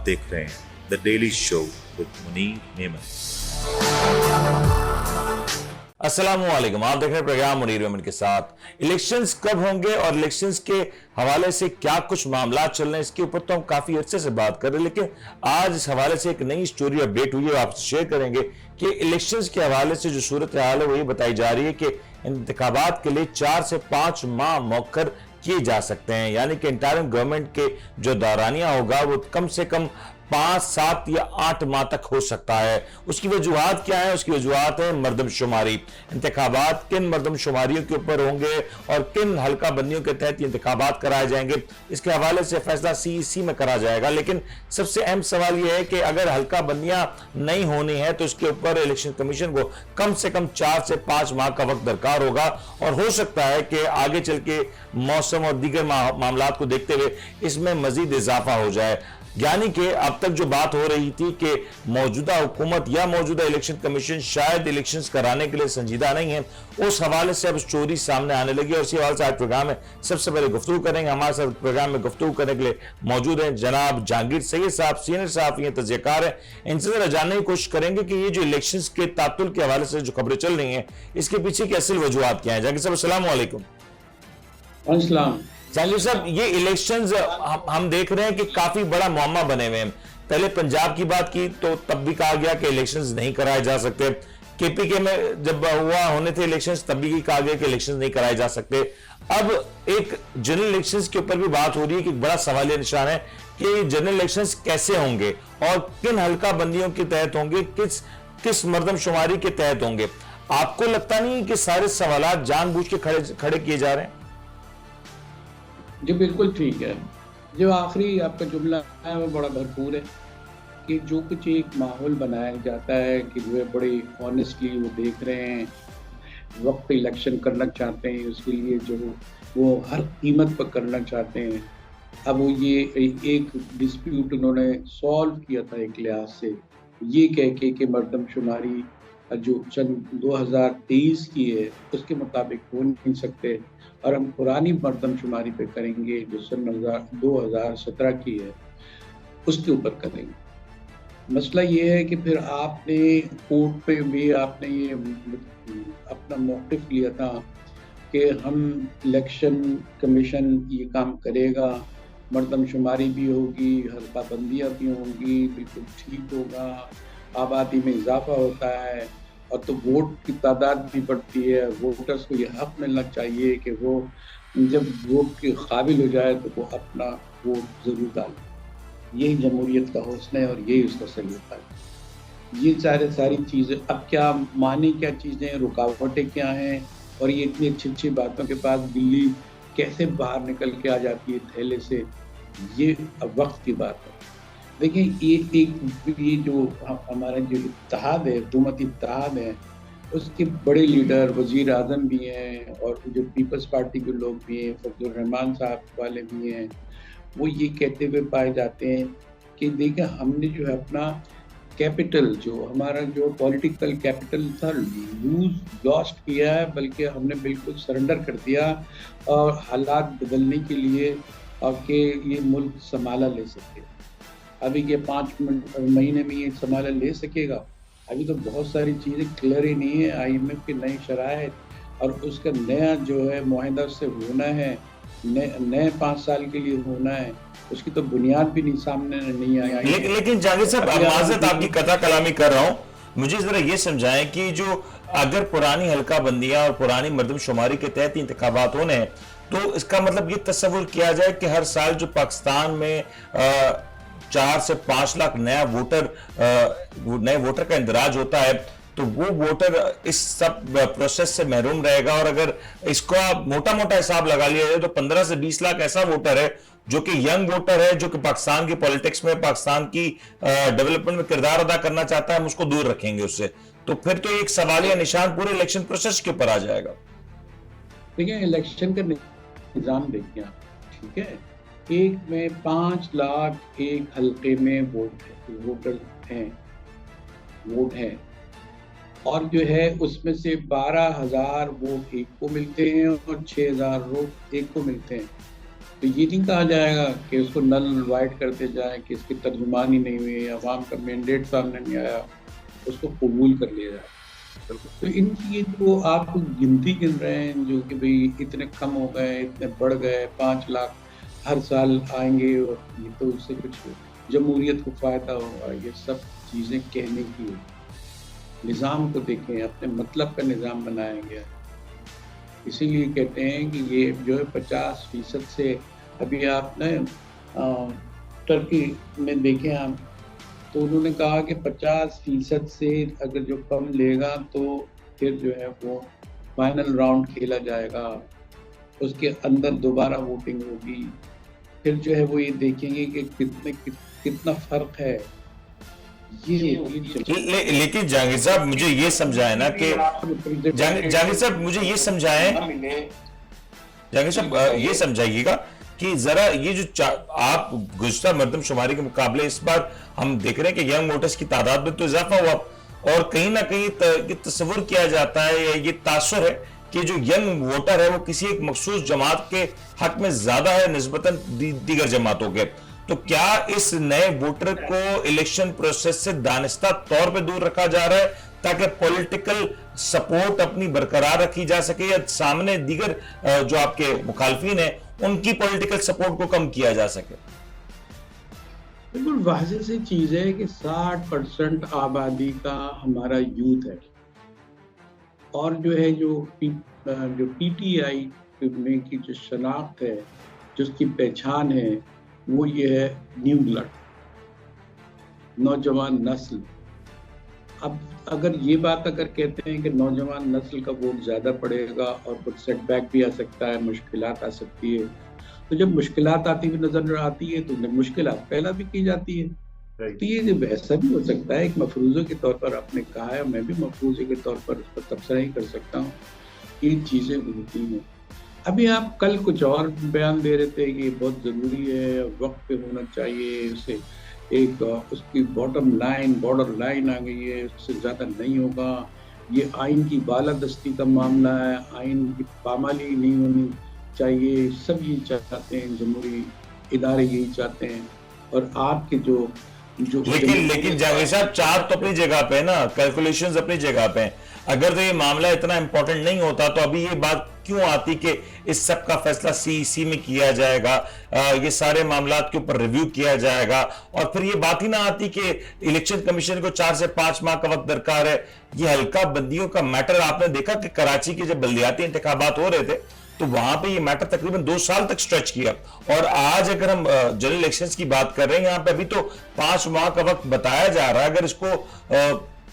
देख रहे हैं the daily show with Munir Memon. अस्सलामुअलैकुम, आप देख रहे हैं प्रोग्राम मुनीर मेमन के साथ। इलेक्शंस कब होंगे और इलेक्शंस के हवाले से क्या कुछ मामला चल रहे हैं, इसके ऊपर तो हम काफी अरसे से बात कर रहे हैं, लेकिन आज इस हवाले से एक नई स्टोरी अपडेट हुई है, आपसे शेयर करेंगे कि इलेक्शंस के हवाले से जो सूरत हाल है वो ये बताई जा रही है कि इंतखाबात के लिए 4 से 5 माह मौखर किए जा सकते हैं, यानी कि इंटरिम गवर्नमेंट के जो दौरानिया होगा वो कम से कम 5, 7 या 8 माह तक हो सकता है। उसकी वजूहात क्या है? उसकी वजूहात है मरदमशुमारी। इंतखाबात किन मरदमशुमारियों के ऊपर होंगे और किन हल्का बंदियों के तहत इंतखाबात कराए जाएंगे, इसके हवाले से फैसला CEC में करा जाएगा। लेकिन सबसे अहम सवाल यह है कि अगर हल्का बंदियां नहीं होनी है तो इसके ऊपर इलेक्शन कमीशन को कम से कम 4 से 5 माह का वक्त दरकार होगा, और हो सकता है कि आगे चल के मौसम और दीगर मामला को देखते हुए इसमें मजीद इजाफा हो जाए। यानी कि अब तक जो बात हो रही थी कि मौजूदा हुकूमत या मौजूदा इलेक्शन कमीशन शायद इलेक्शंस कराने के लिए संजीदा नहीं है, उस हवाले से अब स्टोरी सामने आने लगी और इसी हवाले से आज प्रोग्राम में सबसे पहले गुफ्तगू करेंगे। हमारे साथ प्रोग्राम में गुफ्तगू करने के लिए मौजूद हैं जनाब जहांगीर सैयद साहब, सीनियर साहब, ये तजज़ियाकार हैं। इनसे जरा जानने की कोशिश करेंगे कि ये जो इलेक्शंस के तातुल के हवाले से जो खबरें चल रही हैं इसके पीछे की असल वजूहात क्या है। जहांगीर साहब अस्सलाम वालेकुम। जहांगीर साहब, ये इलेक्शंस हम देख रहे हैं कि काफी बड़ा मुअम्मा बने हुए हैं। पहले पंजाब की बात की तो तब भी कहा गया कि इलेक्शंस नहीं कराए जा सकते। KPK में जब होने थे इलेक्शंस तब भी कहा गया कि इलेक्शंस नहीं कराए जा सकते। अब एक जनरल इलेक्शंस के ऊपर भी बात हो रही है कि बड़ा सवालिया निशान है कि जनरल इलेक्शंस कैसे होंगे और किन हल्का बंदियों के तहत होंगे, किस मर्दमशुमारी के तहत होंगे। आपको लगता नहीं कि सारे सवाल जानबूझ के खड़े किए जा रहे हैं? जी बिल्कुल ठीक है। जो आखिरी आपका जुमला है वो बड़ा भरपूर है कि जो कुछ एक माहौल बनाया जाता है कि वे बड़ी ऑनेस्टली वो देख रहे हैं, वक्त पे इलेक्शन करना चाहते हैं, उसके लिए जो वो हर कीमत पर करना चाहते हैं। अब वो ये एक डिस्प्यूट उन्होंने सॉल्व किया था एक लिहाज से, ये कह के कि मर्दमशुमारी जो सन 2023 की है उसके मुताबिक हो नहीं सकते और हम पुरानी मर्दमशुमारी पे करेंगे जो सन 2017 की है उसके ऊपर करेंगे। मसला ये है कि फिर आपने कोर्ट पे भी आपने ये अपना मौक़िफ़ लिया था कि हम इलेक्शन कमीशन ये काम करेगा, मर्दमशुमारी भी होगी, हल्काबंदियाँ भी होंगी, बिल्कुल ठीक होगा, आबादी में इजाफा होता है और तो वोट की तादाद भी बढ़ती है। वोटर्स को ये हक मिलना चाहिए कि वो जब वोट के काबिल हो जाए तो वो अपना वोट ज़रूर डालें। यही जमहूरियत का हुस्न है और यही उसका सलीका है। ये सारी चीज़ें अब क्या माने, क्या चीज़ें, रुकावटें क्या हैं और ये इतनी अच्छी बातों के पास दिल्ली कैसे बाहर निकल के आ जाती है थैले से, ये अब वक्त की बात है। देखिए ये जो हमारा जो इत्तेहाद है, हुकूमती इत्तेहाद है, उसके बड़े लीडर वज़ीर आज़म भी हैं और जो पीपल्स पार्टी के लोग भी हैं, फजलुर रहमान साहब वाले भी हैं, वो ये कहते हुए पाए जाते हैं कि देखिए हमने जो है अपना कैपिटल, जो हमारा जो पॉलिटिकल कैपिटल था, लॉस्ट किया है, बल्कि हमने बिल्कुल सरेंडर कर दिया और हालात बदलने के लिए और कि ये मुल्क संभाला ले सके। अभी ये 5 महीने में ये संभाला ले सकेगा? अभी तो बहुत सारी चीज़ें क्लियर ही नहीं है। IMF की नई शराइत और उसका नया जो है मुआहदा उससे होना है, नए 5 साल के लिए होना है, उसकी तो बुनियाद भी नहीं सामने नहीं आई। लेकिन जहांगीर साहब, माज़रत आपकी कथा कलामी कर रहा हूँ, मुझे जरा ये समझाएं कि जो अगर पुरानी हल्का बंदियां और पुरानी मर्दमशुमारी के तहत इंतखाबात होने हैं तो इसका मतलब ये तस्वुर किया जाए कि हर साल जो पाकिस्तान में 4 से 5 लाख नए वोटर का इंदराज होता है तो वो वोटर इस सब प्रोसेस से महरूम रहेगा। और अगर इसको आप मोटा हिसाब लगा लिया जाए तो 15 से 20 लाख ऐसा वोटर है जो कि यंग वोटर है, जो कि पाकिस्तान की पॉलिटिक्स में, पाकिस्तान की डेवलपमेंट में किरदार अदा करना चाहता है, हम उसको दूर रखेंगे उससे। तो फिर तो एक सवालिया निशान पूरे इलेक्शन प्रोसेस के ऊपर आ जाएगा। देखिए इलेक्शन का निजाम देखिए आप, ठीक है, एक में 5 लाख एक हल्के में वोटर हैं और जो है उसमें से 12,000 वोट एक को मिलते हैं और 6,000 वोट एक को मिलते हैं। तो ये नहीं कहा जाएगा कि उसको नल वाइट करते जाए कि इसकी तर्जुमानी नहीं हुई, अवाम का मैंडेट सामने नहीं आया, उसको कबूल कर लिया जाए। तो इनकी ये जो आप गिनती गिन रहे हैं जो कि भाई इतने कम हो गए, इतने बढ़ गए, 5 लाख हर साल आएंगे, और ये तो उससे कुछ जमहूरियत को फायदा होगा, ये सब चीज़ें कहने की है। निज़ाम को देखें, अपने मतलब का निज़ाम बनाया गया है। इसीलिए कहते हैं कि ये जो है 50% से, अभी आप न टर्की में देखें आप, तो उन्होंने कहा कि 50% से अगर जो कम लेगा तो फिर जो है वो फाइनल राउंड खेला जाएगा, उसके अंदर दोबारा वोटिंग होगी, फिर जो है वो ये देखेंगे कि कितना फर्क है। लेकिन जहांगीर साहब मुझे ये समझाए ना कि जहांगीर साहब मुझे ये समझाएं, जहांगीर साहब ये समझाइएगा कि जरा ये जो आप गुज़श्ता मरदमशुमारी के मुकाबले इस बार हम देख रहे हैं कि यंग वोटर्स की तादाद में तो इजाफा हुआ, और कहीं ना कहीं ये तस्वुर किया जाता है या ये तासुर है कि जो यंग वोटर है वो किसी एक मखसूस जमात के हक में ज्यादा है निस्बतन दीगर जमातों के। तो क्या इस नए वोटर को इलेक्शन प्रोसेस से दानिस्ता तौर पे दूर रखा जा रहा है ताकि पॉलिटिकल सपोर्ट अपनी बरकरार रखी जा सके, या सामने दीगर जो आपके मुखालफिन है उनकी पॉलिटिकल सपोर्ट को कम किया जा सके? बिल्कुल वाज़ेह सी चीज़ है कि 60% आबादी का हमारा यूथ है, और जो है जो पीटीआई में की जो शनाख्त है, जो उसकी पहचान है, वो ये है न्यू ब्लड, नौजवान नस्ल। अब अगर ये बात अगर कहते हैं कि नौजवान नस्ल का वोट ज़्यादा पड़ेगा और कुछ सेटबैक भी आ सकता है, मुश्किलात आ सकती है, तो जब मुश्किलात आती हुई नजर आती है तो मुश्किलात पहला भी की जाती है। तो ये वैसा भी हो सकता है, एक मफरूज़े के तौर पर आपने कहा है, मैं भी मफरूज़े के तौर पर उस पर तबसरा ही कर सकता हूँ, ये चीज़ें होती हैं। अभी आप कल कुछ और बयान दे रहे थे कि ये बहुत ज़रूरी है, वक्त पे होना चाहिए, उसे एक उसकी बॉर्डर लाइन आ गई है, उससे ज़्यादा नहीं होगा, ये आइन की बालादस्ती का मामला है, आइन की पामाली नहीं होनी चाहिए, सब ये चाहते हैं, जमहूरी इदारे यही चाहते हैं। और आपके जो लेकिन जहांगीर साहब चार तो अपनी जगह पे ना, कैलकुलेशंस अपनी जगह पे हैं। अगर तो ये मामला इतना इंपॉर्टेंट नहीं होता तो अभी ये बात क्यों आती कि इस सब का फैसला सीईसी में किया जाएगा, ये सारे मामला के ऊपर रिव्यू किया जाएगा, और फिर ये बात ही ना आती कि इलेक्शन कमीशन को 4 से 5 माह का वक्त दरकार है। ये हल्का बंदियों का मैटर आपने देखा कि कराची के जब बल्दियाती इंतखाबात हो रहे थे तो वहां पे ये मैटर तकरीबन 2 साल तक स्ट्रेच किया, और आज अगर हम जनरल इलेक्शंस की बात कर रहे हैं यहाँ पे अभी तो 5 माह का वक्त बताया जा रहा है। अगर इसको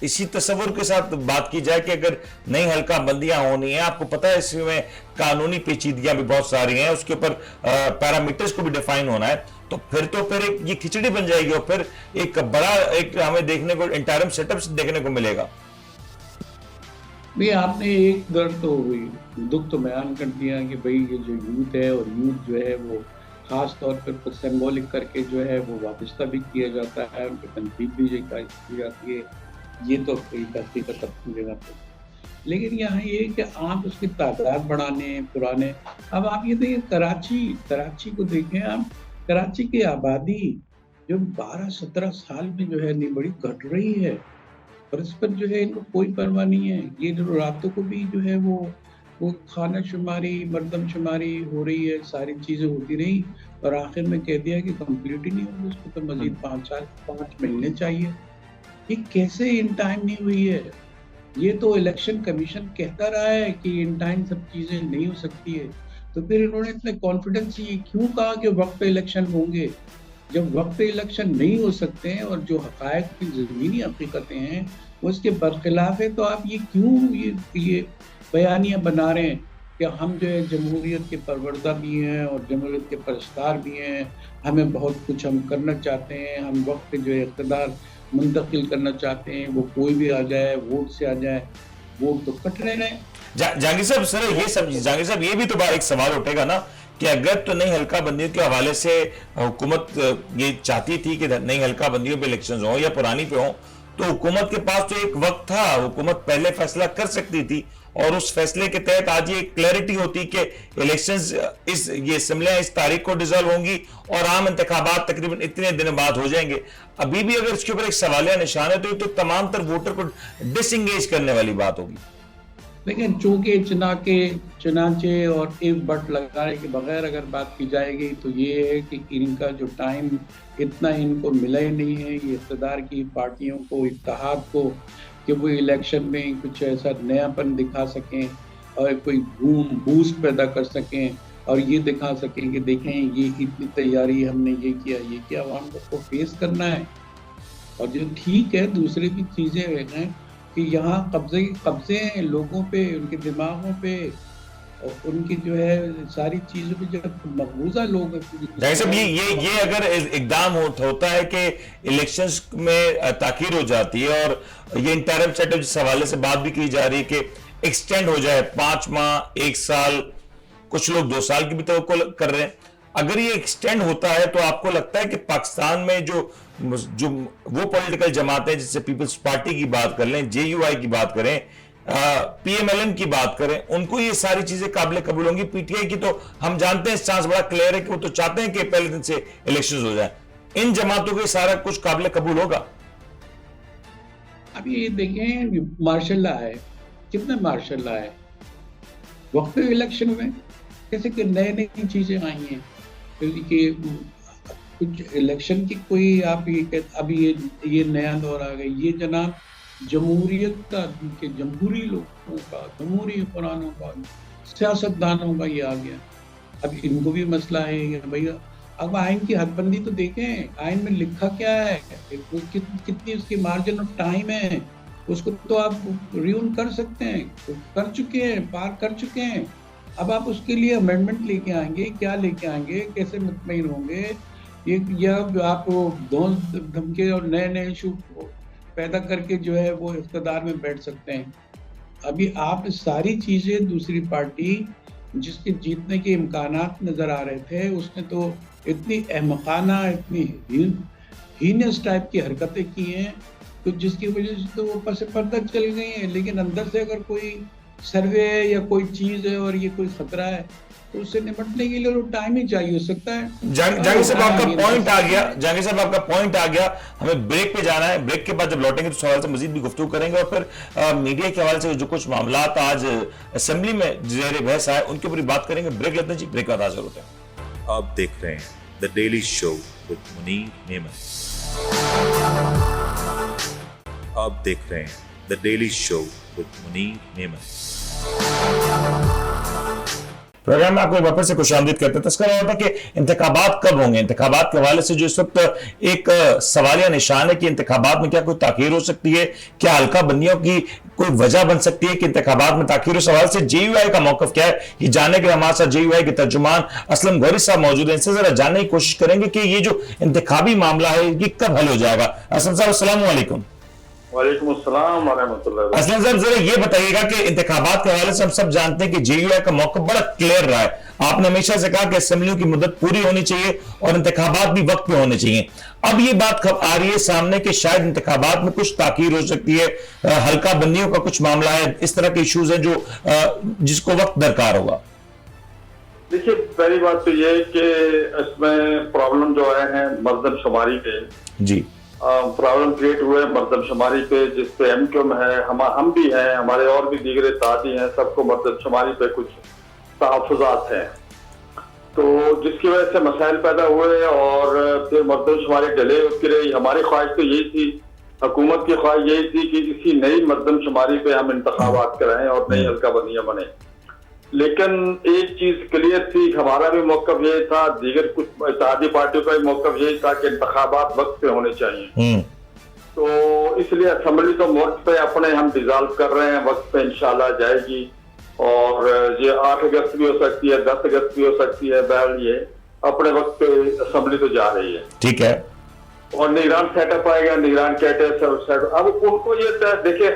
इसी तस्वुर के साथ बात की जाए कि अगर नई हल्का बंदियां होनी है, आपको पता है इसमें कानूनी पेचीदगियां भी बहुत सारी हैं, उसके ऊपर पैरामीटर्स को भी डिफाइन होना है, तो फिर एक ये खिचड़ी बन जाएगी और फिर एक बड़ा एक हमें देखने को इंटरिम सेटअप देखने को मिलेगा। भी आपने एक दर्द तो दुख तो बयान कर दिया कि भाई ये जो यूथ है, और यूथ जो है वो खास तौर पर कुछ सिंबॉलिक करके जो है वो वाबस्ता भी किया जाता है, उनकी तनकीद भी की जाती है, ये तो हकीकत अपनी जगह पे। लेकिन यहाँ ये कि आप उसकी तादाद बढ़ाने पुराने, अब आप ये देखिए कराची को देखें आप, कराची की आबादी जो 12-17 साल में जो है नहीं बड़ी घट रही है, और इस पर जो है इनको कोई परवाह नहीं है। ये जो रातों को भी जो है वो खाना शुमारी, मर्दमशुमारी हो रही है, सारी चीज़ें होती रही, और आखिर में कह दिया कि कंप्लीट ही नहीं होगी, उसको तो मजीद 5 महीने चाहिए। ये कैसे इन टाइम नहीं हुई है? ये तो इलेक्शन कमीशन कहता रहा है कि इन टाइम सब चीज़ें नहीं हो सकती है, तो फिर इन्होंने इतने कॉन्फिडेंस ये क्यों कहा कि वक्त पे इलेक्शन होंगे? जब वक्त पे इलेक्शन नहीं हो सकते हैं और जो हक़ाइक़ की ज़मीनी हकीकतें हैं वो इसके बरखिलाफ़ है, तो आप ये क्यों ये बयानियाँ बना रहे हैं कि हम जो है जमहूरियत के परवरदा भी हैं और जमहूरियत के परस्तार भी हैं, हमें बहुत कुछ हम करना चाहते हैं, हम वक्त पे जो है इक़्तिदार मुंतकिल करना चाहते हैं, वो कोई भी आ जाए, वोट से आ जाए, वोट तो कट रहे हैं। जहांगीर साहब सर ये सब, जहांगीर साहब ये भी तो एक सवाल उठेगा ना कि अगर तो नई हल्का बंदियों के हवाले से हुकूमत ये चाहती थी कि नई हल्का बंदियों पे इलेक्शंस हो या पुरानी पे हो, तो हुकूमत के पास तो एक वक्त था, हुकूमत पहले फैसला कर सकती थी और उस फैसले के तहत आज ये क्लैरिटी होती कि इलेक्शंस ये असेंबलियां इस तारीख को डिसॉल्व होंगी और आम इंतखाबात तकरीबन इतने दिन बाद हो जाएंगे। अभी भी अगर इसके ऊपर एक सवालिया निशान है तो ये तो तमाम तर वोटर को डिसएंगेज करने वाली बात होगी। लेकिन चूंकि चुनाचे और इफ बट लगाने के बगैर अगर बात की जाएगी तो ये है कि इनका जो टाइम इतना इनको मिला ही नहीं है, ये इक़्तिदार की पार्टियों को, इत्तेहाद को, कि वो इलेक्शन में कुछ ऐसा नयापन दिखा सकें और कोई बूस्ट पैदा कर सकें और ये दिखा सकें कि देखें ये इतनी तैयारी हमने ये किया, आवाम को फेस करना है। और जो ठीक है, दूसरी भी चीज़ें हैं कि यहाँ कब्जे हैं लोगों पे, उनके दिमागों पे और उनकी जो है सारी चीज़ों पे, जो मकबूजा लोग साहब ये अगर इकदाम होता है कि इलेक्शंस में ताखीर हो जाती है और ये इंटरिम सेटअप जिस हवाले से बात भी की जा रही है कि एक्सटेंड हो जाए 5 माह 1 साल, कुछ लोग 2 साल की भी तवक्को कर रहे हैं, अगर ये एक्सटेंड होता है तो आपको लगता है कि पाकिस्तान में जो वो पॉलिटिकल जमातें, जिससे पीपल्स पार्टी की बात कर लें, जेयूआई की बात करें, पीएमएलएन की बात करें, उनको ये सारी चीजें काबिल कबूल होंगी? पीटीआई की तो हम जानते हैं चांस बड़ा क्लियर है कि वो तो चाहते हैं कि पहले दिन से इलेक्शंस हो जाए। इन जमातों को सारा कुछ काबिल कबूल होगा? अभी ये देखें, मार्शल लॉ है, कितना मार्शल लॉ है वक्त इलेक्शन में, कैसे कि नई चीजें आई हैं कि कुछ इलेक्शन की कोई आप ये अभी ये नया दौर आ गया, ये जनाब जमहूरियत का, के जमहूरी लोगों का, जमहूरी हुक्मरानों का, सियासतदानों का ये आ गया। अब इनको भी मसला है भैया, अब आइन की हदबंदी तो देखें, आइन में लिखा क्या है, कितनी उसकी मार्जिन ऑफ टाइम है, उसको तो आप रिव्यू कर सकते हैं, कर चुके हैं, पार कर चुके हैं। अब आप उसके लिए अमेंडमेंट लेके आएंगे, क्या लेके आएंगे, कैसे मुतमईन होंगे, ये आप धमके और नए इशू पैदा करके जो है वो इक़्तिदार में बैठ सकते हैं। अभी आप सारी चीज़ें, दूसरी पार्टी जिसके जीतने के इम्कानात नज़र आ रहे थे, उसने तो इतनी अहमकाना, इतनी हीनस टाइप की हरकतें की हैं, तो जिसकी वजह से तो वो पस पर्दा चल गई हैं। लेकिन अंदर से अगर कोई सर्वे है या कोई चीज़ है और ये कोई ख़तरा है, तो उससे निपटने के लिए तो टाइम ही चाहिए हो सकता है। जहांगीर साहब आपका पॉइंट आ गया, जहांगीर साहब आपका पॉइंट आ गया। हमें ब्रेक पे जाना है, ब्रेक के बाद जब लौटेंगे तो सवाल से मजीद भी गुफ्तगू करेंगे और फिर मीडिया के हवाले से जो कुछ मामला आज असेंबली में ज़ेर बहस आए उनके ऊपर बात करेंगे। ब्रेक लेते हैं जी, ब्रेक के बाद हाजिर होते हैं। आप देख रहे हैं the daily show with Munir नेमत। आप देख रहे हैं the daily show with Munir नेमत। प्रोग्राम में आपको वापस से खुशामदीद करते हैं। तस्करा होता है कि इंतखाबात कब होंगे। इंतखाबात के हवाले से जो इस वक्त एक सवालिया निशान है कि इंतखाबात में क्या कोई ताखीर हो सकती है, क्या हल्का बंदियों की कोई वजह बन सकती है कि इंतखाबात में ताखीर हो। सवाल से जेयूआई का मौकफ क्या है, ये जानने के लिए हमारे साथ जेयूआई के तर्जुमान असलम गौरी साहब मौजूद हैं। इनसे जरा जानने की कोशिश करेंगे कि ये जो इंतखाबी मामला है ये कब हल हो जाएगा। असलम साहब अस्सलाम वालेकुम। वालेकुम अस्सलाम वरहमतुल्लाह। असलम साहब जरा ये बताइएगा कि इंतखाबात के हवाले से हम सब जानते हैं कि जेयूआई का मौकफ बड़ा क्लियर रहा है। आपने हमेशा से कहा कि असेंबलियों की मुद्दत पूरी होनी चाहिए और इंतखाबात भी वक्त पे होने चाहिए। अब ये बात आ रही है सामने कि शायद इंतखाबात में कुछ ताखीर हो सकती है, हल्का बंदियों का कुछ मामला है, इस तरह के इश्यूज हैं जो जिसको वक्त दरकार होगा। देखिए, पहली बात तो ये है कि इसमें प्रॉब्लम जो है मर्दमशुमारी पे जी प्रॉब्लम क्रिएट हुए मर्दमशुमारी पे, जिसपे एमक्यूएम है, हम भी हैं, हमारे और भी दीगरे साथी हैं, सबको मर्दमशुमारी पे कुछ तहफ़्फ़ुज़ात हैं, तो जिसकी वजह से मसाइल पैदा हुए और फिर मर्दमशुमारी डिले होती रही। हमारी ख्वाहिश तो यही थी, हुकूमत की ख्वाहिश यही थी कि इसी नई मर्दमशुमारी पे हम इंतखाबात कराएं और नई हल्का बंदियां बने। लेकिन एक चीज क्लियर थी, हमारा भी मौकफ यही था, दीगर कुछ इत्तेहादी पार्टियों का भी मौकफ यही था कि इंतखाबात वक्त पे होने चाहिए। तो इसलिए असेंबली तो वक्त पे अपने हम डिसॉल्व कर रहे हैं, वक्त पे इंशाल्लाह जाएगी और ये 8 अगस्त भी हो सकती है, 10 अगस्त भी हो सकती है। बहरहाल ये अपने वक्त पे असेंबली तो जा रही है, ठीक है। और निगरान सेटअप आएगा, निगरान सेटअप। अब उनको ये देखिए,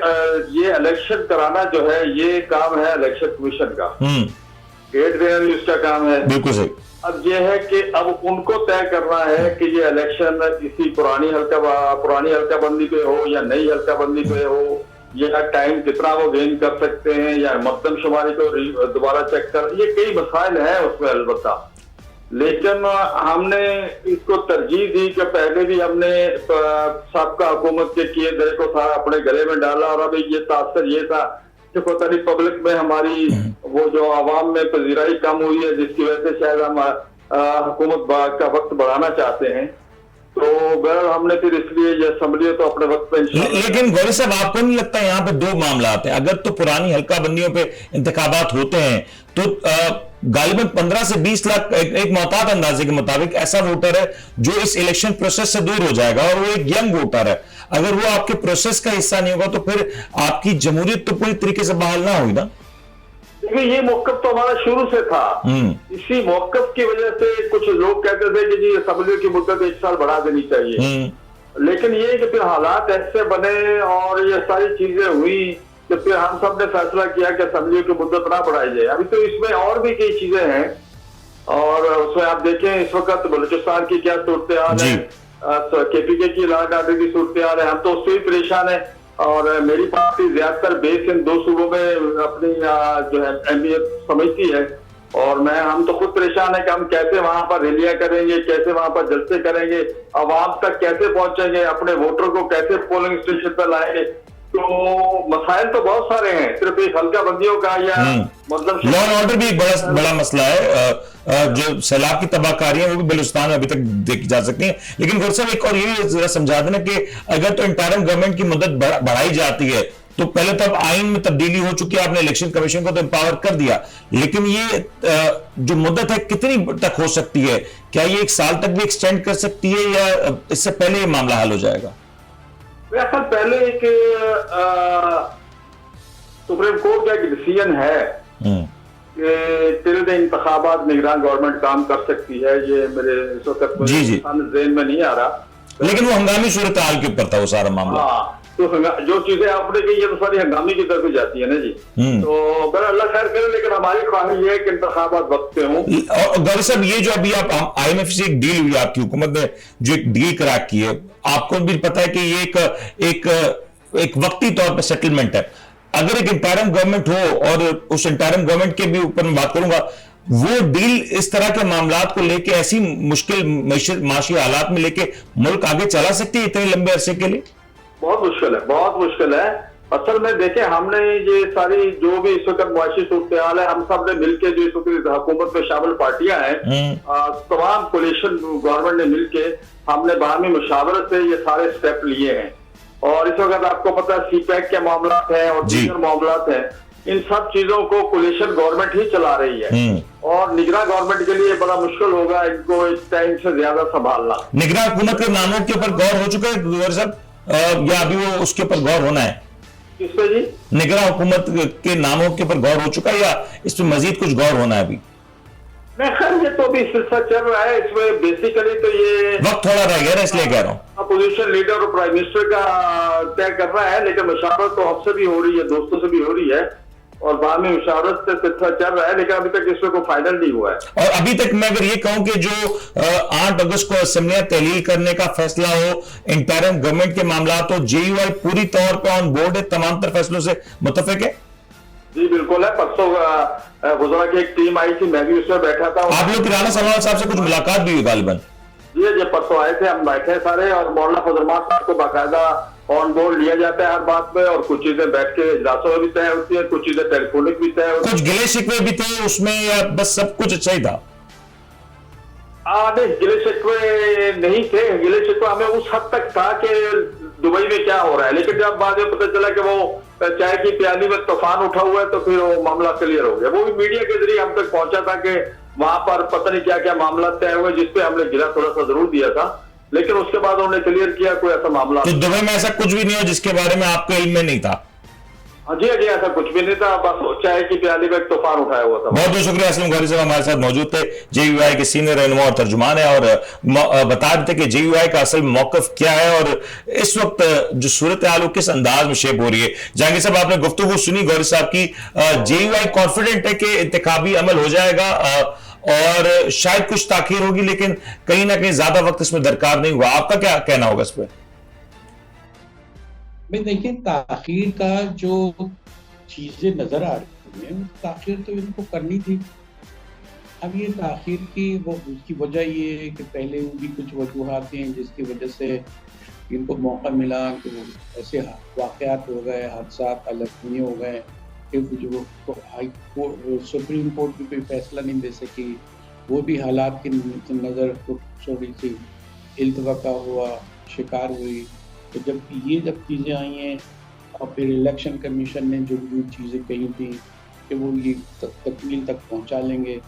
ये इलेक्शन कराना जो है ये काम है इलेक्शन कमीशन का। गेट देना भी उसका काम है। बिल्कुल सही। अब ये है कि अब उनको तय करना है कि ये इलेक्शन किसी पुरानी हल्काबंदी पे हो या नई हल्काबंदी पे हो, या टाइम कितना वो गेन कर सकते हैं, या मर्दमशुमारी को दोबारा चेक कर, ये कई मसाइल हैं उसमें अलबत्ता। लेकिन हमने इसको तरजीह दी कि पहले भी हमने साबका हुकूमत के किए गए को था अपने गले में डाला, और अभी ये तासर ये था कि पता नहीं पब्लिक में हमारी वो जो आवाम में पजीराई कम हुई है, जिसकी वजह से शायद हम हुकूमत का वक्त बढ़ाना चाहते हैं। तो बहरहाल हमने फिर इसलिए ये असेंबली तो अपने वक्त पे लेकिन गौरी साहब, आपको नहीं लगता यहाँ पे दो मामला आते हैं? अगर तो पुरानी हल्का बंदियों पे इंतखाबात होते हैं तो गालिबन 15 से 20 लाख एक मोहतात अंदाजे के मुताबिक ऐसा वोटर है जो इस इलेक्शन प्रोसेस से दूर हो जाएगा, और वो एक यंग वोटर है। अगर वो आपके प्रोसेस का हिस्सा नहीं होगा तो फिर आपकी जमहूरियत तो पूरी तरीके से बहाल ना हुई ना। देखिए, ये मौकफ तो हमारा शुरू से था। इसी मौकफ की वजह से कुछ लोग कहते थे कि जी असेंबली की मुद्दत 1 साल बढ़ा देनी चाहिए, लेकिन ये कि फिर हालात ऐसे बने और ये सारी चीजें हुई कि फिर हम सब ने फैसला किया कि असेंबली की मुद्दत ना बढ़ाई जाए। अभी तो इसमें और भी कई चीजें हैं, और उसमें आप देखें इस वक्त बलूचिस्तान की क्या सूरत हाल है, KPK की लॉ एंड ऑर्डर की सूरत हाल है, हम तो उससे भी परेशान है। और मेरी पार्टी ज्यादातर बेस इन 2 सूबों में अपनी जो है अहमियत समझती है, और हम तो खुद परेशान है कि हम कैसे वहां पर रैलियां करेंगे, कैसे वहां पर जलसे करेंगे, आवाम तक कैसे पहुंचेंगे, अपने वोटर को कैसे पोलिंग स्टेशन पर लाएंगे। तो मसाइल तो बहुत सारे हैं, सिर्फ एक हल्का बंदियों का या मतलब लॉ एंड ऑर्डर भी एक बड़ा मसला है। जो सैलाब की तबाहकारी है वो भी बलूचिस्तान में अभी तक देखी जा सकती है। लेकिन गौर साहब, एक और ये जरा समझा देना कि अगर तो इंटरिम गवर्नमेंट की मुद्दत बढ़ाई जाती है तो पहले तो अब आइन में तब्दीली हो चुकी है, आपने इलेक्शन कमीशन को तो एम्पावर कर दिया, लेकिन ये जो मुद्दत है कितनी तक हो सकती है? क्या ये 1 साल तक भी एक्सटेंड कर सकती है, या इससे पहले ये मामला हल हो जाएगा? दरअसल पहले एक सुप्रीम कोर्ट का एक डिसीजन है कि टिल द इंतखाबात निगरान गवर्नमेंट काम कर सकती है। ये मेरे इस वक्त ज़हन में नहीं आ रहा, लेकिन वो हंगामी सूरत हाल के ऊपर था वो सारा मामला। हाँ, तो जो चीजें आपने कही है तो सारी हंगामी की तरफ जाती है ना जी। तो अगर अल्लाह खैर करे, लेकिन हमारी ख्वाहिश ये है कि इंतखाबात वक्त पे हों। और गौर साहब, ये जो अभी आप IMF से एक डील हुई, आपकी हुकूमत ने जो एक डील क्रैक की है, आपको भी पता है कि ये एक वक्ती तौर पर सेटलमेंट है। अगर एक इंटरिम गवर्नमेंट हो, और उस इंटरिम गवर्नमेंट के भी ऊपर मैं बात करूंगा, वो डील इस तरह के मामलात को लेके ऐसी मुश्किल माशी हालात में लेके मुल्क आगे चला सकती है इतने लंबे अरसे के लिए? बहुत मुश्किल है, बहुत मुश्किल है। असल में देखें, हमने ये सारी जो भी इस वक्त मुआशी सूरत हाल है, हम सब ने मिलकर जो इस वक्त हुकूमत में शामिल पार्टियां हैं, तमाम कोलिशन गवर्नमेंट ने मिलकर हमने बाहमी मुशावरत से ये सारे स्टेप लिए हैं। और इस वक्त आपको पता है CPEC के मामला है और दीगर मामला है, इन सब चीजों को कोलिशन गवर्नमेंट ही चला रही है, और निगरान गवर्नमेंट के लिए बड़ा मुश्किल होगा इनको इस टाइम से ज्यादा संभालना। निगरान हुकूमत के नामों के ऊपर गौर हो चुका है सर, या अभी वो उसके ऊपर गौर होना है? किस पे जी? निगरान हुकूमत के नामों के ऊपर गौर हो चुका है, या इस पर मजीद कुछ गौर होना है अभी? नहीं, खैर ये तो अभी सिलसिला चल रहा है। इसमें बेसिकली तो ये वक्त थोड़ा रह गया, इसलिए कह रहा हूँ। अपोजिशन लीडर और प्राइम मिनिस्टर का तय कर रहा है, लेकिन मुशावरत तो हमसे भी हो रही है, दोस्तों से भी हो रही है, और बाहमी मुशावरत से सिलसिला चल रहा है, लेकिन अभी तक इसमें कोई फाइनल नहीं हुआ है। और अभी तक मैं अगर ये कहूं कि जो 8 अगस्त को असेंबलियां तहलील करने का फैसला हो इंटरिम गवर्नमेंट के मामला, तो JUI पूरी तौर पर ऑन बोर्ड है, तमाम तर फैसलों से मुत्तफिक है? जी बिल्कुल है। परसों गुजरा की एक टीम आई थी, मैं भी उसमें बैठा था। आप लोग राना सलमान साहब से कुछ मुलाकात भी हुई गालिबन? जी परसों आए थे, हम बैठे सारे, और मौलाना फजलमान साहब को बाकायदा ऑन बोर्ड लिया जाता है हर बात पे, और कुछ चीजें बैठ के इजलासों में भी तय होती है, कुछ चीजें टेलीफोनिक भी तय होती है। कुछ गिले शिकवे भी थे उसमें, या बस सब कुछ अच्छा ही था? नहीं, गिले शिकवे नहीं थे। गिले शिकवे हमें उस हद तक था कि दुबई में क्या हो रहा है, लेकिन जब बाद में पता चला कि वो चाय की प्याली में तूफान उठा हुआ है, तो फिर वो मामला क्लियर हो गया। वो भी मीडिया के जरिए हम तक पहुंचा था कि वहां पर पता नहीं क्या क्या मामला तय हुए, जिसपे हमने गिला थोड़ा सा जरूर दिया था, लेकिन उसके बाद उन्होंने क्लियर किया कोई ऐसा मामला। तो दुबई में ऐसा कुछ भी नहीं हो जिसके बारे में आपको इल्म में नहीं था? हाँ जी, ऐसा कुछ भी नहीं था, बस चाय की प्याली में एक तूफान उठाया हुआ था। बहुत बहुत शुक्रिया। असलम गौहरी साहब हमारे साथ मौजूद थे, जेयूआई के सीनियर रहनुमा और तर्जुमान है, और बता देते कि जेयूआई का असल मौकफ क्या है और इस वक्त जो सूरत हाल किस अंदाज में शेप हो रही है। जहांगीर साहब, आपने गुफ्तगू सुनी गौहरी साहब की, जेयूआई कॉन्फिडेंट है कि इंतखाबी अमल हो जाएगा और शायद कुछ ताखीर होगी, लेकिन कहीं ना कहीं ज्यादा वक्त इसमें दरकार नहीं हुआ। आपका क्या कहना होगा इस पर? भाई देखिए, ताखीर का जो चीजें नजर आ रही हैं, ताखीर तो इनको करनी थी। अब ये ताखीर की उसकी वजह ये है कि पहले उनकी कुछ वजूहात हैं जिसकी वजह से इनको मौका मिला कि ऐसे वाकयात हो गए, हादसा अलग हो गए कि जो हाई कोर्ट, सुप्रीम कोर्ट भी कोई फैसला नहीं दे सकी, वो भी हालात की नज़र थोड़ी सी इल्तवका हुआ, शिकार हुई। तो जब चीज़ें आई हैं और फिर इलेक्शन कमीशन ने जो चीज़ें कही थी कि वो ये तकमील तक पहुंचा लेंगे,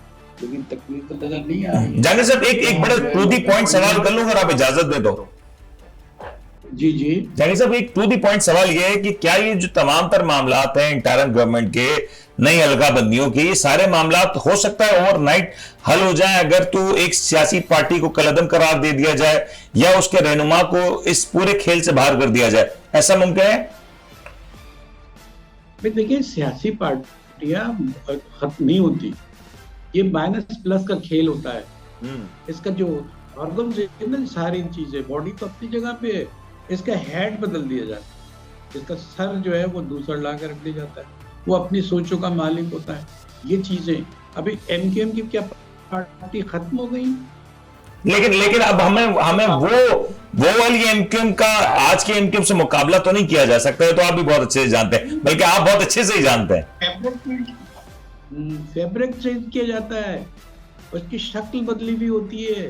लेकिन तकमील तो नजर नहीं आ रही है। जहांगीर साहब, एक बड़ा टू दी पॉइंट सवाल कर लूं अगर आप इजाजत दे दो। जी जी जहांगीर साहब, एक टू दी पॉइंट सवाल ये है कि क्या ये जो तमाम तर मामलात हैं इंटरिम गवर्नमेंट के, नई अलगाबंदियों के, ये सारे मामलात हो सकता है ओवरनाइट हल हो जाए अगर तो एक सियासी पार्टी को कलअदम करार दे दिया जाए या उसके रहनुमा को इस पूरे खेल से बाहर कर दिया जाए, ऐसा मुमकिन है? देखिए, सियासी पार्टियां खत्म नहीं होती, ये माइनस प्लस का खेल होता है। इसका जो ऑर्गन सारी चीजें, बॉडी तो अपनी जगह पे है, इसका हेड बदल दिया जाता है, इसका सर जो है वो दूसरा ला कर रख दिया जाता है, वो अपनी सोचों का मालिक होता है। ये चीजें अभी एमकेएम की क्या पार्टी खत्म हो गई? लेकिन अब हमें वो वाली एमकेएम का आज के एमकेएम से मुकाबला तो नहीं किया जा सकता है, तो आप भी बहुत अच्छे से जानते हैं, बल्कि आप बहुत अच्छे से ही जानते हैं। फैब्रिक चेंज किया जाता है, उसकी शक्ल बदली भी होती है,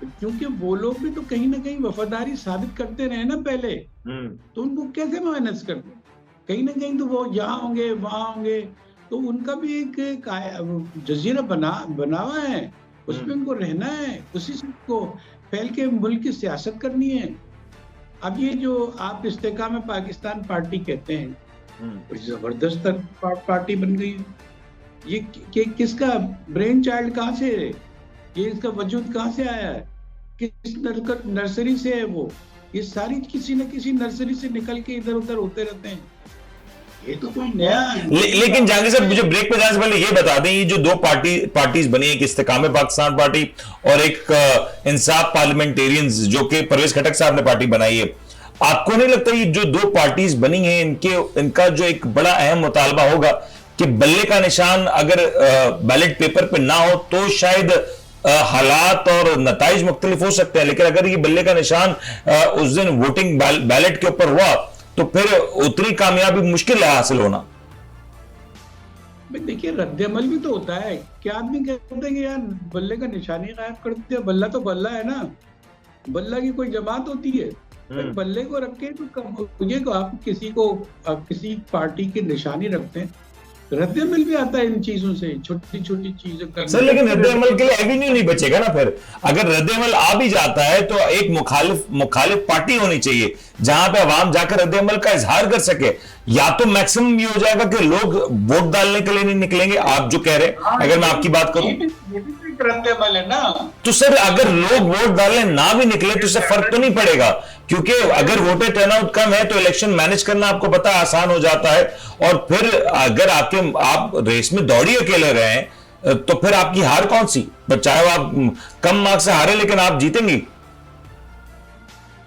क्योंकि वो लोग भी तो कहीं ना कहीं वफादारी साबित करते रहे ना पहले, तो उनको कैसे माइनस कर दो? कहीं ना कहीं तो वो यहाँ होंगे वहां होंगे, तो उनका भी एक जजीरा बना हुआ है, उसमें उनको रहना है, उसी से उनको फैल के मुल्क की सियासत करनी है। अब ये जो आप इस्तेकाम पाकिस्तान पार्टी कहते हैं, जबरदस्त पार्टी बन गई। ये किसका ब्रेन चाइल्ड कहाँ से है? ये इसका वजूद कहाँ से आया है? किस नर्सरी से है वो? ये सारी किसी न किसी नर्सरी से निकल के इधर उधर होते रहते हैं, ये तो कोई नया लेकिन जहांगीर साहब, मुझे ब्रेक पे जाने से पहले ये बता दें, ये जो दो पार्टीज बनी, एक इस्तेकाम पाकिस्तान पार्टी और एक इंसाफ पार्लियामेंटेरियंस जो कि परवेज खटक साहब ने पार्टी बनाई है, आपको नहीं लगता ये जो दो पार्टीज बनी है इनका जो एक बड़ा अहम मुतालबा होगा कि बल्ले का निशान अगर बैलेट पेपर पे ना हो तो शायद हालात और नताइज मुख्तलिफ हो सकते हैं, लेकिन अगर ये बल्ले का निशान उस दिन वोटिंग बैलेट के ऊपर हुआ तो फिर उतनी कामयाबी मुश्किल है हासिल होना? देखिए, रद्द-ए-अमल भी तो होता है। क्या आदमी कहते हैं कि यार बल्ले का निशान ही गायब कर दिया? बल्ला तो बल्ला है ना, बल्ला की कोई जमात होती है? बल्ले को रख के तो आप किसी पार्टी की निशानी रखते हैं, रद्द-ए-अमल भी आता है इन चीजों से, छोटी छोटी चीजें करने। सर, लेकिन रद्द-ए-अमल के लिए एवेन्यू नहीं बचेगा ना फिर। अगर रद्द-ए-अमल आ भी जाता है तो एक मुखालिफ पार्टी होनी चाहिए जहां पे अवाम जाकर रद्द-ए-अमल का इजहार कर सके। या तो मैक्सिमम ये हो जाएगा कि लोग वोट डालने के लिए नहीं निकलेंगे, आप जो कह रहे हैं, अगर मैं आपकी बात करूं, रद्द-ए-अमल है ना। तो सर अगर लोग वोट डालने ना भी निकले तो इससे फर्क तो नहीं पड़ेगा, क्योंकि अगर वोटर टर्नआउट कम है तो इलेक्शन मैनेज करना आपको पता आसान हो जाता है, और फिर अगर आप रेस में दौड़ी अकेले रहे तो फिर आपकी हार कौन सी? चाहे वो आप कम मार्क्स से हारे लेकिन आप जीतेंगी।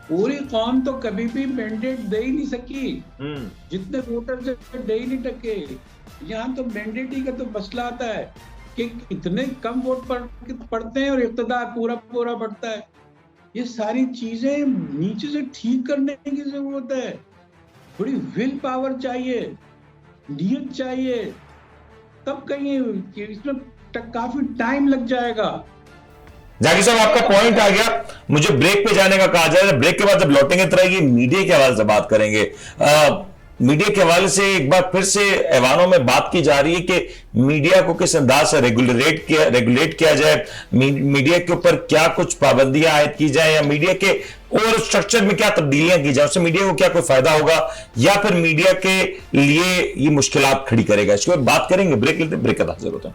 पूरी कौम तो कभी भी मैंडेट दे ही नहीं सकी, जितने वोटर से दे ही नहीं टके। यहाँ तो मैंडेट ही का तो मसला आता है कि इतने कम वोट पड़ते हैं और इक़्तिदार पूरा पूरा बढ़ता है। ये सारी चीजें नीचे से ठीक करने की जरूरत है, थोड़ी विल पावर चाहिए, नियत चाहिए, तब कहीं इसमें काफी टाइम लग जाएगा। जहांगीर साहब, आपका पॉइंट आ गया, मुझे ब्रेक पे जाने का कहा जा रहा है। ब्रेक के बाद जब लौटेंगे तरह ये मीडिया के हवाले से बात करेंगे। मीडिया के हवाले से एक बार फिर से ऐवानों में बात की जा रही है कि मीडिया को किस अंदाज से रेगुलेट किया जाए, मीडिया के ऊपर क्या कुछ पाबंदियां आयद की जाए, या मीडिया के और स्ट्रक्चर में क्या तब्दीलियां की जाए, उससे मीडिया को क्या कोई फायदा होगा या फिर मीडिया के लिए ये मुश्किलात खड़ी करेगा? इसके बाद बात करेंगे, ब्रेक लेते हैं, ब्रेक का जरूरत है।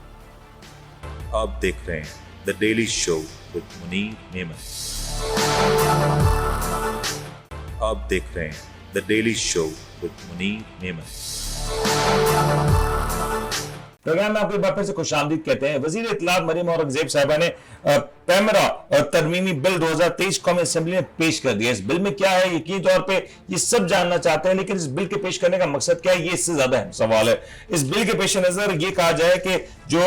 आप देख रहे हैं the daily show with Munir Memon. आप देख रहे हैं the daily show with Munir Memon. Program में आपको एक बार फिर से खुशामदीद कहते हैं। वजीर इत्तलात मरियम औरंगजेब साहिबा ने पैमरा और तरमीमी बिल 2023 कौमी असेंबली में पेश कर दिया। इस बिल में क्या है, यकीनी तौर पे ये सब जानना चाहते हैं, लेकिन इस बिल के पेश करने का मकसद क्या है, ये इससे ज्यादा अहम सवाल है। इस बिल के पेश नजर ये कहा जाए कि जो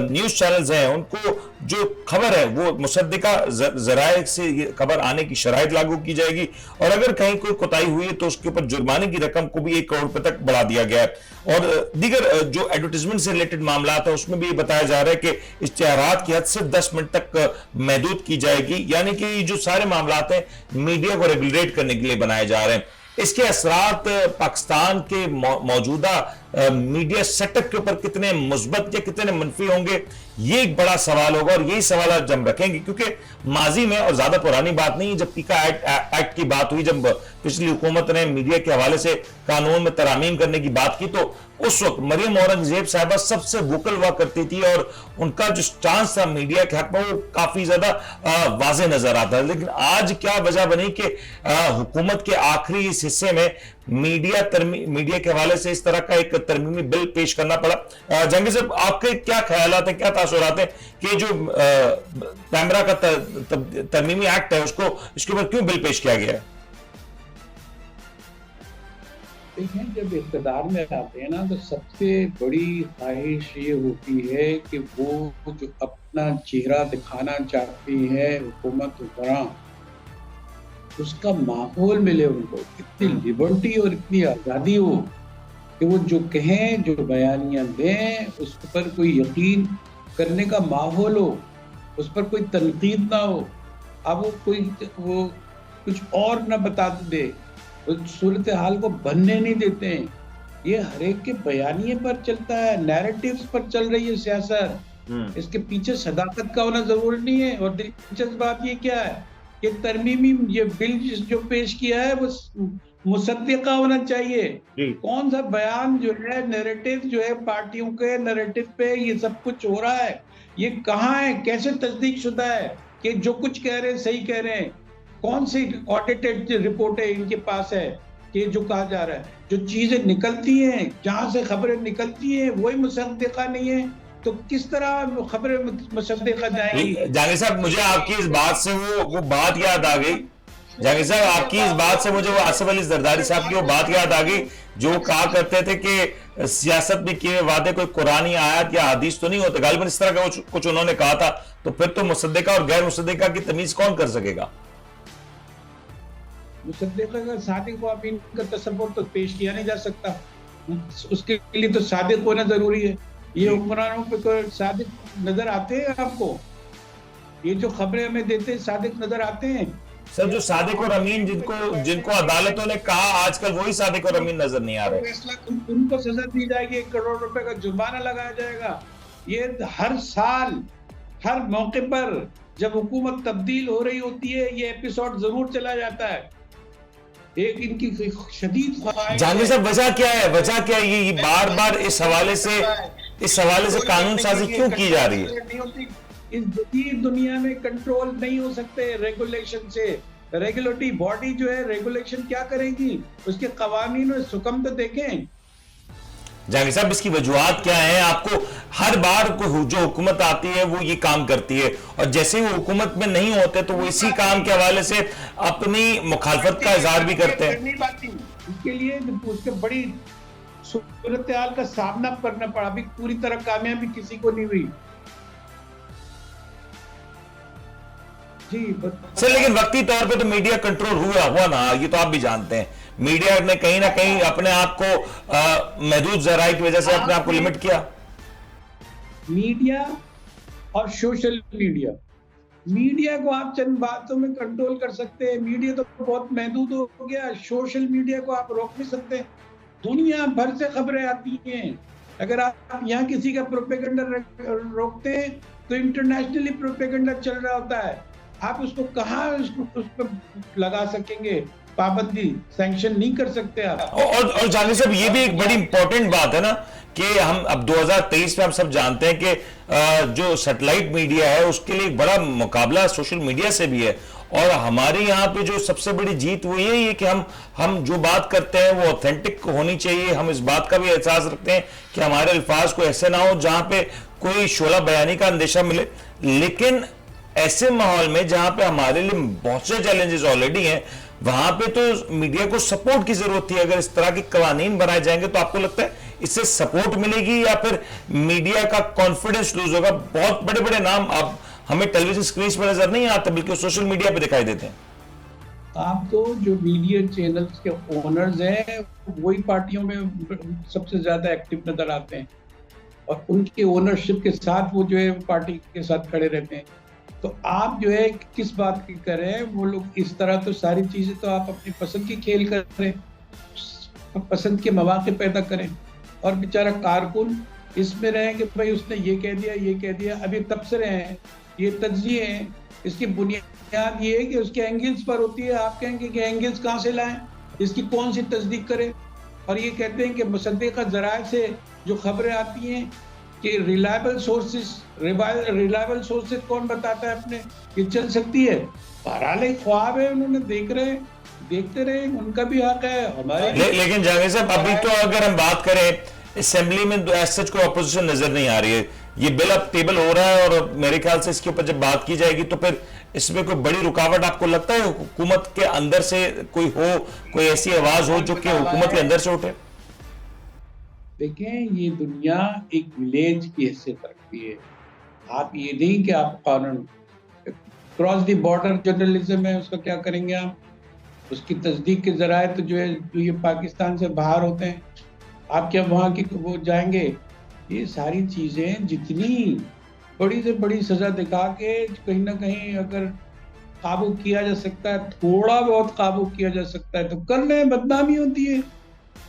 न्यूज चैनल्स हैं उनको जो खबर है वो मुसद्दिका जराए से ये खबर आने की शराइत लागू की जाएगी, और अगर कहीं कोई कोताही हुई है तो उसके ऊपर जुर्माने की रकम को भी 1 करोड़ रुपए तक बढ़ा दिया गया है। और दीगर जो एडवर्टीजमेंट से रिलेटेड मामला है उसमें भी बताया जा रहा है कि इश्तिहारात की हद सिर्फ 10 मिनट तक महदूद की जाएगी, यानी कि जो सारे मामला हैं मीडिया को रेगुलेट करने के लिए बनाए जा रहे हैं। इसके असरात पाकिस्तान के मौजूदा मीडिया सेटअप के ऊपर कितने मुस्बत या कितने मनफी होंगे, ये एक बड़ा सवाल होगा, और यही सवाल आज हम रखेंगे क्योंकि माजी में, और ज्यादा पुरानी बात नहीं, जब पीका एक्ट की बात हुई, जब पिछली हुकूमत ने मीडिया के हवाले से कानून में तरमीम करने की बात की, तो उस वक्त मरियम औरंगजेब साहिबा सबसे वोकल हुआ करती थी और उनका जो स्टांस था मीडिया के हक में वो काफी ज्यादा वाज़ेह नजर आता है। लेकिन आज क्या वजह बनी कि हुकूमत के आखिरी इस हिस्से में मीडिया के हवाले से इस तरह का एक तरमीमी बिल पेश करना पड़ा? जहांगीर साहब, आपके क्या ख्यालात हैं, क्या तासुरात हैं कि जो पैमरा का तरमीमी एक्ट है उसको इसके ऊपर क्यों बिल पेश किया गया है? देखें, जब इक़्तिदार में आते हैं ना तो सबसे बड़ी ख्वाहिश ये होती है कि वो जो अपना चेहरा दिखाना चाहती है हुकूमत हुक्मरान, उसका माहौल मिले उनको, इतनी लिबर्टी और इतनी आज़ादी हो कि वो जो कहें, जो बयानियां दें, उस पर कोई यकीन करने का माहौल हो, उस पर कोई तनकीद ना हो। अब वो कुछ और ना बता दे, सूरत हाल को बनने नहीं देते हैं। ये हर एक के बयानिए पर चलता है, नैरेटिव्स पर चल रही है सियासत। इसके पीछे सदाकत का होना जरूरी नहीं है। और दिलचस्प बात ये क्या है कि तरमीमी ये बिल जो पेश किया है वो मुसद्दिका होना चाहिए। कौन सा बयान जो है, नैरेटिव जो है, पार्टियों के नैरेटिव पे ये सब कुछ हो रहा है, ये कहाँ है, कैसे तस्दीक शुदा है कि जो कुछ कह रहे हैं सही कह रहे हैं? कौन सी ऑडिटेड रिपोर्ट है इनके पास है कि जो कहा जा रहा है, जो चीजें निकलती हैं, जहां से खबरें निकलती हैं वही मुसद्दिका नहीं है, तो किस तरह खबरें मुसद्दिका जाएंगी? जहांगीर साहब, मुझे आपकी इस बात से वो बात याद आ गई। जहांगीर साहब, आपकी इस बात से मुझे वो आसिफ अली जरदारी साहब की वो बात याद आ गई जो कहा करते थे कि सियासत में किए वादे कोई कुरानी आयत या हदीस तो नहीं होते। गालिबन इस तरह का कुछ उन्होंने कहा था। तो फिर तो मुसद्दिका और गैर मुसद्दिका की तमीज कौन कर सकेगा? मुसद्दिका का सादिक को आप इनका तसव्वुर तो पेश किया नहीं जा सकता, उसके लिए तो सादिक होना जरूरी है। ये हुक्मरानों पे कोई सादिक नजर आते हैं आपको? ये जो खबरें हमें देते हैं सादिक नजर आते हैं? सर, जो सादिक और अमीन जिनको अदालतों ने कहा, आजकल वही सादिक और अमीन नजर नहीं आ रहे। उनको सजा दी जाएगी, 1 करोड़ रुपए का जुर्माना लगाया जाएगा। ये हर साल हर मौके पर जब हुकूमत तब्दील हो रही होती है ये एपिसोड जरूर चला जाता है। एक इनकी शदीद ख्वाहिश। जहांगीर साहब, वजह क्या है? वजह क्या है ये बार बार इस हवाले से कानून साजी क्यों की जा रही है? इस जदीद दुनिया में कंट्रोल नहीं हो सकते रेगुलेशन से। रेगुलेटरी बॉडी जो है रेगुलेशन क्या करेगी? उसके कवानीन और हुक्म तो देखें। जहांगीर साहब, इसकी वजूहात क्या है? आपको हर बार को जो हुकूमत आती है वो ये काम करती है, और जैसे वो हुकूमत में नहीं होते तो वो इसी काम के हवाले से अपनी मुखालफत का इजहार भी करते हैं। इसके लिए उसके बड़ी सूरत हाल का सामना करना पड़ा। अभी पूरी तरह कामयाबी किसी को नहीं हुई जी। सर, लेकिन वक्ती तौर पे तो मीडिया कंट्रोल हुआ ना, ये तो आप भी जानते हैं। मीडिया ने कहीं ना कहीं अपने आप को महदूद जराए की वजह से अपने आप को लिमिट किया। मीडिया और सोशल मीडिया को आप चंद बातों में कंट्रोल कर सकते हैं। मीडिया तो बहुत महदूद हो गया। सोशल मीडिया को आप रोक नहीं सकते। दुनिया भर से खबरें आती हैं। अगर आप यहाँ किसी का प्रोपेगेंडा रोकते हैं तो इंटरनेशनली प्रोपेगेंडा चल रहा होता है। आप उसको कहाँ उस पर लगा सकेंगे पाबंदी, सैंक्शन नहीं कर सकते आप। और जाने साहब, ये भी एक बड़ी इंपॉर्टेंट बात है ना कि हम अब 2023 में हम सब जानते हैं कि जो सैटेलाइट मीडिया है उसके लिए एक बड़ा मुकाबला सोशल मीडिया से भी है, और हमारे यहाँ पे जो सबसे बड़ी जीत वो यही है कि हम जो बात करते हैं वो ऑथेंटिक होनी चाहिए। हम इस बात का भी एहसास रखते हैं कि हमारे अल्फाज को ऐसे ना हो जहां पे कोई शोला बयानी का अंदेशा मिले, लेकिन ऐसे माहौल में जहां पे हमारे लिए बहुत से चैलेंजेस ऑलरेडी हैं, वहां पे तो मीडिया को सपोर्ट की जरूरत थी। अगर इस तरह के कवानीन बनाए जाएंगे तो आपको लगता है इससे सपोर्ट मिलेगी या फिर मीडिया का कॉन्फिडेंस लूज होगा? बहुत बड़े बड़े नाम अब हमें टेलीविजन स्क्रीन पर नजर नहीं आते, बल्कि सोशल मीडिया पे दिखाई देते हैं। आप तो जो मीडिया चैनल्स के ओनर्स हैं वही पार्टियों में सबसे ज्यादा एक्टिव नजर आते हैं, और उनके ओनरशिप के साथ वो जो है पार्टी के साथ खड़े रहते हैं। तो आप जो है किस बात की करें, वो लोग इस तरह तो सारी चीजें तो आप अपनी पसंद की खेल करें, पसंद के मौके पैदा करें, और बेचारा कारकुन इसमें रहे कि भाई उसने ये कह दिया, अभी तब से रहे हैं। ये तज्जिए हैं, इसकी बुनियाद ये है कि उसके एंगल्स पर होती है। आप कहेंगे कि एंगल्स कहाँ से लाएं, इसकी कौन सी तस्दीक करें, और ये कहते हैं कि मुसद्दिक़ा ज़राए से जो खबरें आती हैं कि रिलायबल सोर्सेज कौन बताता है अपने, ये चल सकती है। बहरहाल एक ख्वाब है, उन्होंने देखते रहे, उनका भी हक है, हमारे लेकिन जहांगीर साहब, अभी तो अगर हम बात करें असेंबली में सच कोई अपोजिशन नजर नहीं आ रही है। ये बिल अब टेबल हो रहा है और मेरे ख्याल से इसके ऊपर जब बात की जाएगी तो फिर इसमें कोई बड़ी रुकावट आपको लगता है हुकूमत के अंदर से कोई ऐसी आवाज हो जो कि हुकूमत के अंदर से उठे? देखें, ये दुनिया एक विलेज की हैसियत रखती है। आप ये नहीं कि आप कानून क्रॉस द बॉर्डर जर्नलिज्म है, उसका क्या करेंगे आप? उसकी तस्दीक के जराए तो जो है जो ये पाकिस्तान से बाहर होते हैं, आप क्या वहाँ की वो जाएंगे? ये सारी चीजें जितनी बड़ी से बड़ी सजा दिखा के कहीं ना कहीं अगर काबू किया जा सकता है, थोड़ा बहुत काबू किया जा सकता है तो कर लें। बदनामी होती है,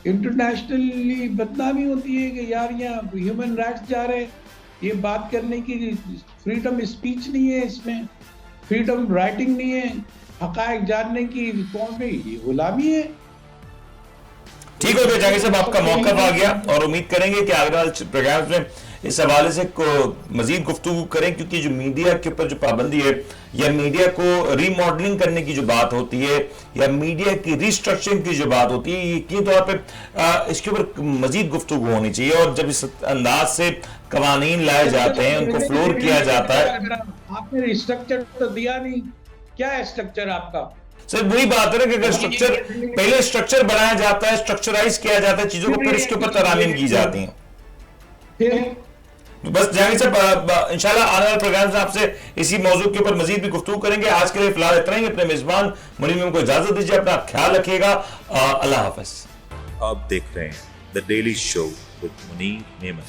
इंटरनेशनली बदनामी होती है कि यार यहाँ ह्यूमन राइट्स जा रहे हैं, ये बात करने की फ्रीडम स्पीच नहीं है, इसमें फ्रीडम राइटिंग नहीं है, हकायक जानने की कौन में ये गुलामी है। ठीक हो गया जहांगीर साहब, आपका मौका आ गया, और उम्मीद करेंगे कि आगे वाले प्रोग्राम में इस हवाले से मजीद गुफ्तगू करें, क्योंकि जो मीडिया के ऊपर जो पाबंदी है या मीडिया को रीमॉडलिंग करने की जो बात होती है या मीडिया की रिस्ट्रक्चरिंग की जो बात होती है, यकीनी तौर पर इसके ऊपर मजीद गुफ्तगू होनी चाहिए। और जब इस अंदाज से कवानीन लाए जाते हैं, उनको फ्लोर किया जाता है। आपने रिस्ट्रक्चर तो दिया नहीं, क्या है स्ट्रक्चर आपका? सर वही बात है ना कि अगर स्ट्रक्चर पहले स्ट्रक्चर बनाया जाता है, स्ट्रक्चराइज किया जाता है चीजों को, फिर इसके ऊपर तरामीम की जाती हैं। बस जहांगीर साहब, इंशाल्लाह आने वाले प्रोग्राम से आपसे इसी मौजूद के ऊपर मजीद भी गुफ्तगू करेंगे। आज के लिए फिलहाल इतना ही। अपने मेजबान मुनीर मेमन को इजाजत दीजिए, अपना ख्याल रखिएगा, अल्लाह हाफिज। आप देख रहे हैं the daily show with Munir Memon.